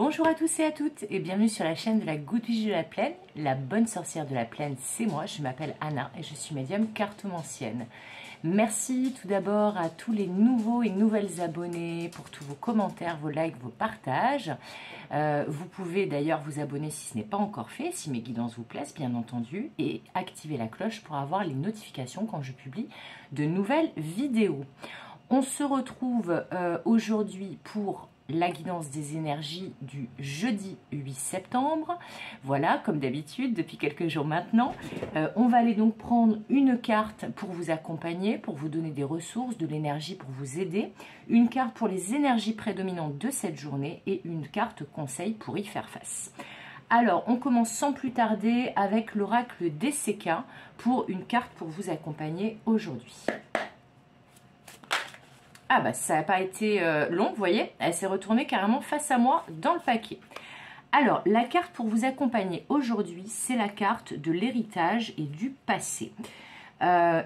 Bonjour à tous et à toutes et bienvenue sur la chaîne de la Good Witch de la Plaine. La bonne sorcière de la plaine, c'est moi, je m'appelle Anna et je suis médium cartomancienne. Merci tout d'abord à tous les nouveaux et nouvelles abonnés pour tous vos commentaires, vos likes, vos partages. Vous pouvez d'ailleurs vous abonner si ce n'est pas encore fait, si mes guidances vous plaisent bien entendu, et activer la cloche pour avoir les notifications quand je publie de nouvelles vidéos. On se retrouve aujourd'hui pour la guidance des énergies du jeudi 8 septembre. Voilà, comme d'habitude, depuis quelques jours maintenant. On va aller donc prendre une carte pour vous accompagner, pour vous donner des ressources, de l'énergie pour vous aider. Une carte pour les énergies prédominantes de cette journée et une carte conseil pour y faire face. Alors, on commence sans plus tarder avec l'oracle DCK pour une carte pour vous accompagner aujourd'hui. Ah bah ça n'a pas été long, vous voyez, elle s'est retournée carrément face à moi dans le paquet. Alors, la carte pour vous accompagner aujourd'hui, c'est la carte de l'héritage et du passé. Là,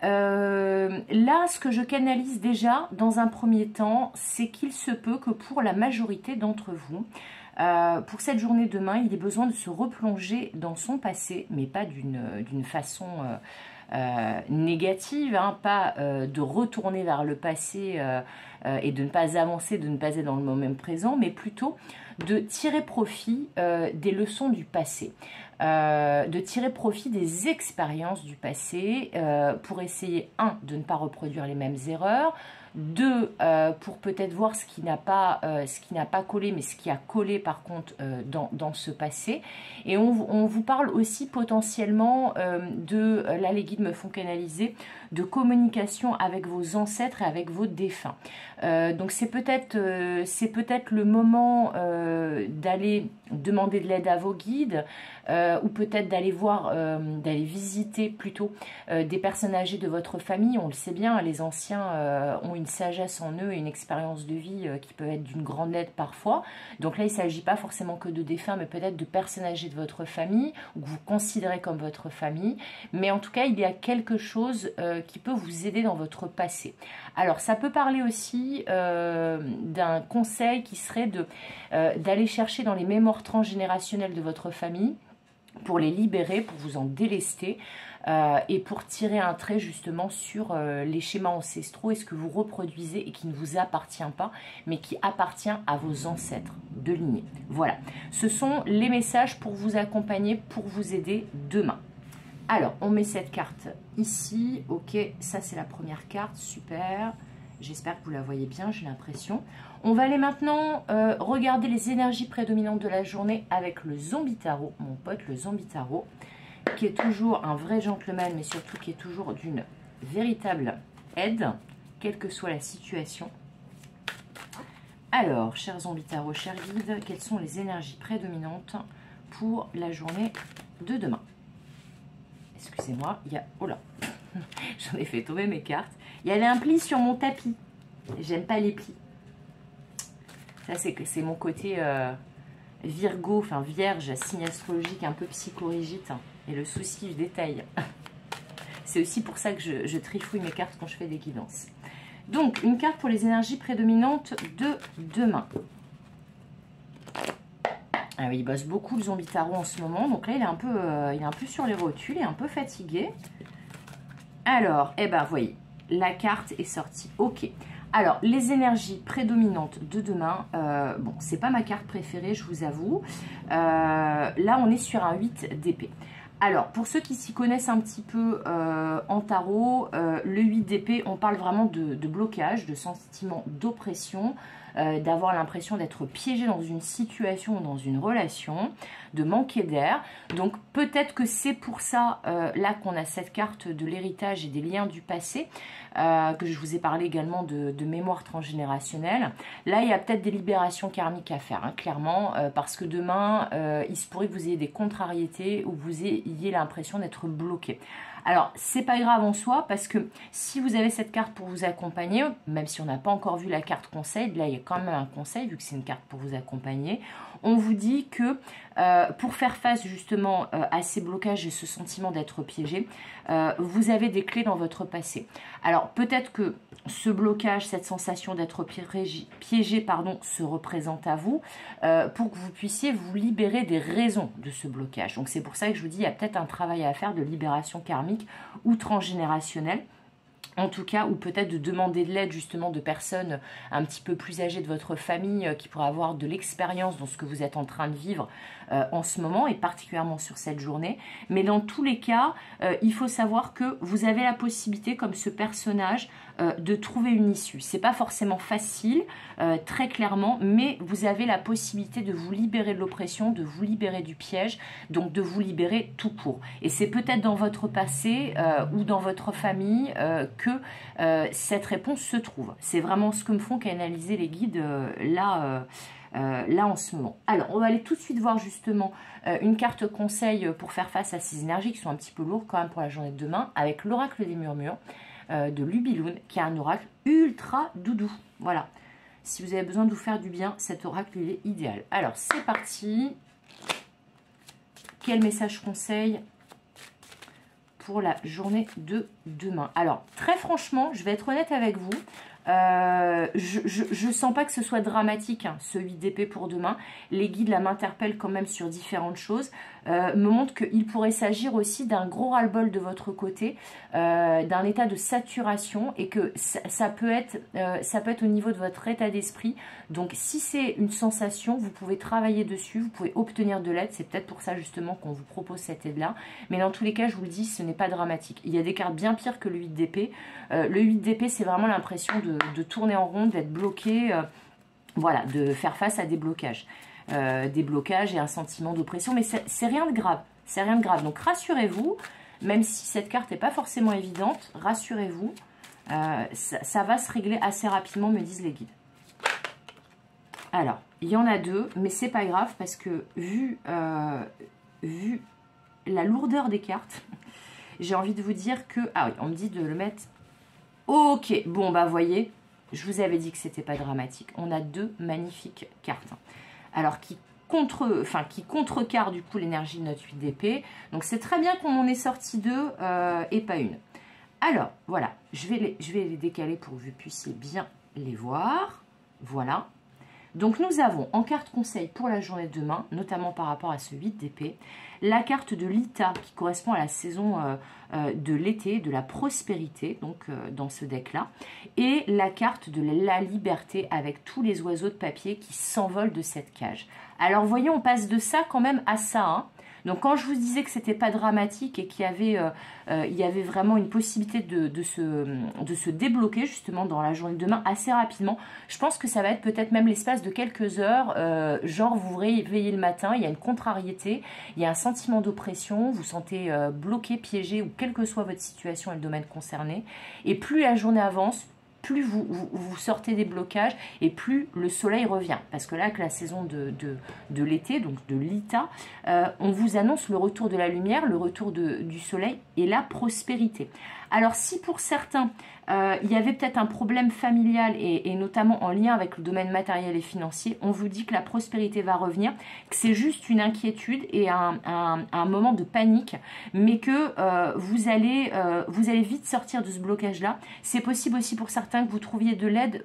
ce que je canalise déjà dans un premier temps, c'est qu'il se peut que pour la majorité d'entre vous, pour cette journée demain, il ait besoin de se replonger dans son passé, mais pas d'une façon négative, hein, pas de retourner vers le passé et de ne pas avancer, de ne pas être dans le moment présent, mais plutôt de tirer profit des leçons du passé, de tirer profit des expériences du passé pour essayer, de ne pas reproduire les mêmes erreurs, pour peut-être voir ce qui n'a pas collé, mais ce qui a collé par contre dans ce passé. Et on vous parle aussi potentiellement là les guides me font canaliser, de communication avec vos ancêtres et avec vos défunts. Donc c'est peut-être le moment d'aller demander de l'aide à vos guides, ou peut-être d'aller d'aller visiter plutôt des personnes âgées de votre famille. On le sait bien, les anciens ont une sagesse en eux et une expérience de vie qui peut être d'une grande aide parfois. Donc là, il ne s'agit pas forcément que de défunts, mais peut-être de personnes âgées de votre famille, ou que vous considérez comme votre famille. Mais en tout cas, il y a quelque chose qui peut vous aider dans votre passé. Alors, ça peut parler aussi d'un conseil qui serait d'aller chercher dans les mémoires transgénérationnelles de votre famille, pour les libérer, pour vous en délester et pour tirer un trait justement sur les schémas ancestraux et ce que vous reproduisez et qui ne vous appartient pas, mais qui appartient à vos ancêtres de lignée. Voilà, ce sont les messages pour vous accompagner, pour vous aider demain. Alors, on met cette carte ici, ok, ça c'est la première carte, super. J'espère que vous la voyez bien, j'ai l'impression. On va aller maintenant regarder les énergies prédominantes de la journée avec le Zombie Tarot, mon pote le Zombie Tarot, qui est toujours un vrai gentleman, mais surtout qui est toujours d'une véritable aide, quelle que soit la situation. Alors, chers Zombie Tarot, chers guides, quelles sont les énergies prédominantes pour la journée de demain? Excusez-moi, il y a... Oh là, j'en ai fait tomber mes cartes. Il y avait un pli sur mon tapis. J'aime pas les plis. Ça, c'est mon côté Virgo, enfin Vierge, signe astrologique un peu psychorigide. Et le souci du détail. C'est aussi pour ça que je trifouille mes cartes quand je fais des guidances. Donc, une carte pour les énergies prédominantes de demain. Ah oui, il bosse beaucoup le Zombie Tarot en ce moment. Donc là, il est un peu sur les rotules, il est un peu fatigué. Alors, eh ben, vous voyez, la carte est sortie. Ok. Alors, les énergies prédominantes de demain, bon, c'est pas ma carte préférée, je vous avoue. Là, on est sur un 8 d'épée. Alors, pour ceux qui s'y connaissent un petit peu en tarot, le 8 d'épée, on parle vraiment de blocage, de sentiment d'oppression, d'avoir l'impression d'être piégé dans une situation ou dans une relation, de manquer d'air. Donc peut-être que c'est pour ça là qu'on a cette carte de l'héritage et des liens du passé, que je vous ai parlé également de mémoire transgénérationnelle. Là, il y a peut-être des libérations karmiques à faire, hein, clairement, parce que demain, il se pourrait que vous ayez des contrariétés ou que vous ayez l'impression d'être bloqué. Alors, c'est pas grave en soi, parce que si vous avez cette carte pour vous accompagner, même si on n'a pas encore vu la carte conseil, là il y a quand même un conseil, vu que c'est une carte pour vous accompagner, on vous dit que pour faire face justement à ces blocages et ce sentiment d'être piégé, vous avez des clés dans votre passé. Alors peut-être que ce blocage, cette sensation d'être piégé, pardon, se représente à vous pour que vous puissiez vous libérer des raisons de ce blocage. Donc c'est pour ça que je vous dis, il y a peut-être un travail à faire de libération karmique ou transgénérationnelle. En tout cas, ou peut-être de demander de l'aide justement de personnes un petit peu plus âgées de votre famille qui pourraient avoir de l'expérience dans ce que vous êtes en train de vivre en ce moment et particulièrement sur cette journée. Mais dans tous les cas, il faut savoir que vous avez la possibilité, comme ce personnage, de trouver une issue. C'est pas forcément facile, très clairement, mais vous avez la possibilité de vous libérer de l'oppression, de vous libérer du piège, donc de vous libérer tout court. Et c'est peut-être dans votre passé ou dans votre famille que cette réponse se trouve. C'est vraiment ce que me font canaliser les guides là en ce moment. Alors, on va aller tout de suite voir justement une carte conseil pour faire face à ces énergies qui sont un petit peu lourdes quand même pour la journée de demain, avec l'oracle des murmures de Lubiloun, qui est un oracle ultra doudou. Voilà. Si vous avez besoin de vous faire du bien, cet oracle, il est idéal. Alors, c'est parti. Quel message conseil pour la journée de demain? Alors, très franchement, je vais être honnête avec vous. Je sens pas que ce soit dramatique, hein, ce 8 d'épée pour demain. Les guides là m'interpellent quand même sur différentes choses, me montrent qu'il pourrait s'agir aussi d'un gros ras-le-bol de votre côté, d'un état de saturation, et que ça peut être au niveau de votre état d'esprit. Donc si c'est une sensation, vous pouvez travailler dessus, vous pouvez obtenir de l'aide. C'est peut-être pour ça justement qu'on vous propose cette aide-là. Mais dans tous les cas, je vous le dis, ce n'est pas dramatique. Il y a des cartes bien pires que le 8 d'épée. Le 8 d'épée, c'est vraiment l'impression de tourner en rond, d'être bloqué, voilà, de faire face à des blocages et un sentiment d'oppression. Mais c'est rien de grave, c'est rien de grave. Donc rassurez-vous, même si cette carte n'est pas forcément évidente, rassurez-vous, ça va se régler assez rapidement, me disent les guides. Alors, il y en a deux, mais c'est pas grave parce que vu la lourdeur des cartes, j'ai envie de vous dire que... Ah oui, on me dit de le mettre... Ok, bon, bah voyez, je vous avais dit que c'était pas dramatique. On a deux magnifiques cartes. Alors, qui contrecarrent du coup l'énergie de notre 8 d'épée. Donc, c'est très bien qu'on en ait sorti deux et pas une. Alors, voilà, je vais les décaler pour que vous puissiez bien les voir. Voilà. Donc, nous avons en carte conseil pour la journée de demain, notamment par rapport à ce 8 d'épée, la carte de l'Ita qui correspond à la saison de l'été, de la prospérité, donc dans ce deck-là, et la carte de la liberté avec tous les oiseaux de papier qui s'envolent de cette cage. Alors, voyez, on passe de ça quand même à ça, hein. Donc, quand je vous disais que c'était pas dramatique et qu'il y avait vraiment une possibilité de se débloquer justement dans la journée de demain assez rapidement, je pense que ça va être peut-être même l'espace de quelques heures, genre vous vous réveillez le matin, il y a une contrariété, il y a un sentiment d'oppression, vous vous sentez bloqué, piégé, ou quelle que soit votre situation et le domaine concerné, et plus la journée avance, plus vous sortez des blocages et plus le soleil revient. Parce que là, avec la saison de l'été, donc de l'Ita, on vous annonce le retour de la lumière, le retour du soleil et la prospérité. Alors, si pour certains, il y avait peut-être un problème familial et notamment en lien avec le domaine matériel et financier, on vous dit que la prospérité va revenir, que c'est juste une inquiétude et un moment de panique, mais que vous allez vite sortir de ce blocage-là. C'est possible aussi pour certains que vous trouviez de l'aide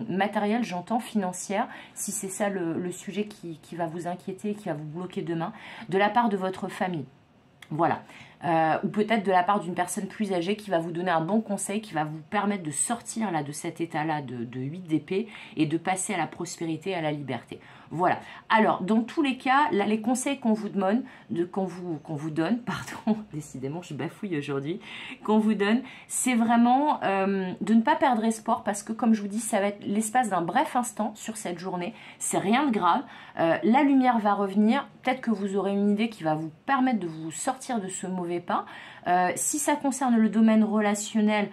matérielle, j'entends, financière, si c'est ça le sujet qui va vous inquiéter, qui va vous bloquer demain, de la part de votre famille. Voilà. Ou peut-être de la part d'une personne plus âgée qui va vous donner un bon conseil, qui va vous permettre de sortir là de cet état-là de 8 d'épée et de passer à la prospérité, à la liberté. Voilà. Alors, dans tous les cas, là, les conseils qu'on vous donne, pardon, décidément, je bafouille aujourd'hui, qu'on vous donne, c'est vraiment de ne pas perdre espoir parce que, comme je vous dis, ça va être l'espace d'un bref instant sur cette journée. C'est rien de grave. La lumière va revenir. Peut-être que vous aurez une idée qui va vous permettre de vous sortir de ce mauvais pas. Si ça concerne le domaine relationnel,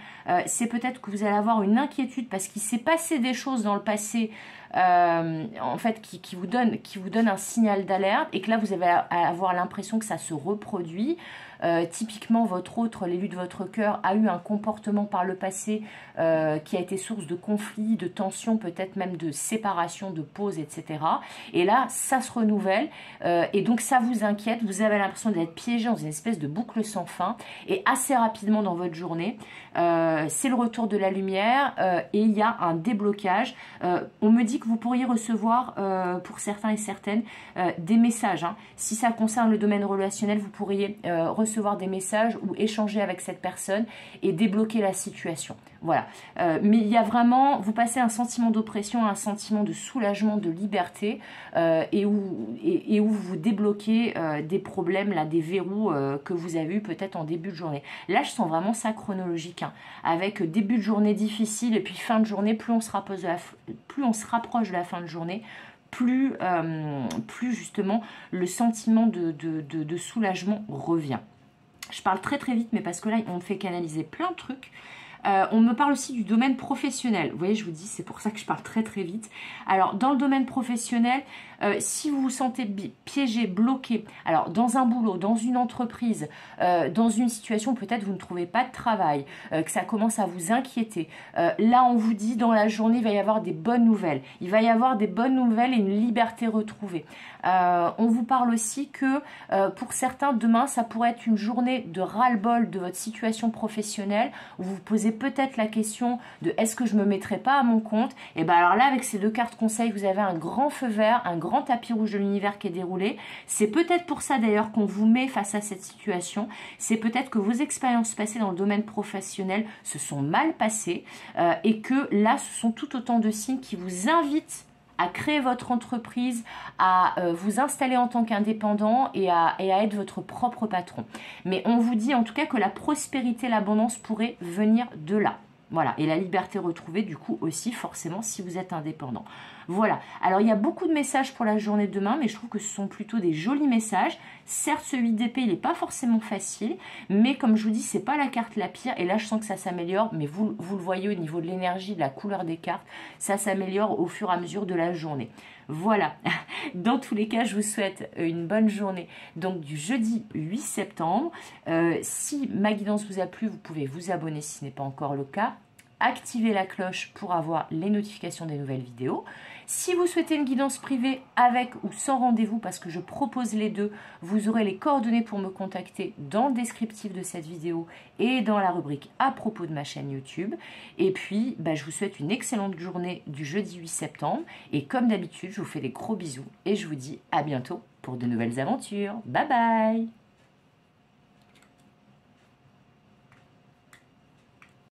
c'est peut-être que vous allez avoir une inquiétude parce qu'il s'est passé des choses dans le passé en fait qui vous donne un signal d'alerte et que là vous allez avoir l'impression que ça se reproduit. Typiquement, votre autre, l'élu de votre cœur, a eu un comportement par le passé qui a été source de conflits, de tensions, peut-être même de séparation, de pause, etc. Et là, ça se renouvelle et donc ça vous inquiète. Vous avez l'impression d'être piégé dans une espèce de boucle sans fin et assez rapidement dans votre journée, c'est le retour de la lumière et il y a un déblocage. On me dit que vous pourriez recevoir, pour certains et certaines, des messages. Hein. Si ça concerne le domaine relationnel, vous pourriez recevoir des messages ou échanger avec cette personne et débloquer la situation. Voilà. Mais il y a vraiment, vous passez un sentiment d'oppression à un sentiment de soulagement, de liberté et où vous débloquez des problèmes, là, des verrous que vous avez eu peut-être en début de journée. Là, je sens vraiment ça chronologique, hein, avec début de journée difficile et puis fin de journée, plus on se rapproche de la fin de journée, plus justement le sentiment de soulagement revient. Je parle très très vite, mais parce que là, on me fait canaliser plein de trucs. On me parle aussi du domaine professionnel. Vous voyez, je vous dis, c'est pour ça que je parle très très vite. Alors, dans le domaine professionnel, si vous vous sentez piégé, bloqué, alors dans un boulot, dans une entreprise, dans une situation peut-être vous ne trouvez pas de travail, que ça commence à vous inquiéter, là on vous dit dans la journée il va y avoir des bonnes nouvelles. Il va y avoir des bonnes nouvelles et une liberté retrouvée. On vous parle aussi que pour certains, demain, ça pourrait être une journée de ras-le-bol de votre situation professionnelle où vous vous posez peut-être la question de est-ce que je me mettrai pas à mon compte? Et bien alors là, avec ces deux cartes conseils, vous avez un grand feu vert, un grand tapis rouge de l'univers qui est déroulé. C'est peut-être pour ça d'ailleurs qu'on vous met face à cette situation. C'est peut-être que vos expériences passées dans le domaine professionnel se sont mal passées et que là, ce sont tout autant de signes qui vous invitent à créer votre entreprise, à vous installer en tant qu'indépendant et à être votre propre patron. Mais on vous dit en tout cas que la prospérité, l'abondance pourrait venir de là. Voilà, et la liberté retrouvée du coup aussi forcément si vous êtes indépendant. Voilà, alors il y a beaucoup de messages pour la journée de demain, mais je trouve que ce sont plutôt des jolis messages. Certes, ce 8 d'épée, il n'est pas forcément facile, mais comme je vous dis, c'est pas la carte la pire, et là je sens que ça s'améliore, mais vous le voyez au niveau de l'énergie, de la couleur des cartes, ça s'améliore au fur et à mesure de la journée. Voilà, dans tous les cas, je vous souhaite une bonne journée, donc du jeudi 8 septembre. Si ma guidance vous a plu, vous pouvez vous abonner si ce n'est pas encore le cas. Activez la cloche pour avoir les notifications des nouvelles vidéos. Si vous souhaitez une guidance privée avec ou sans rendez-vous, parce que je propose les deux, vous aurez les coordonnées pour me contacter dans le descriptif de cette vidéo et dans la rubrique à propos de ma chaîne YouTube. Et puis, je vous souhaite une excellente journée du jeudi 8 septembre. Et comme d'habitude, je vous fais des gros bisous et je vous dis à bientôt pour de nouvelles aventures. Bye bye!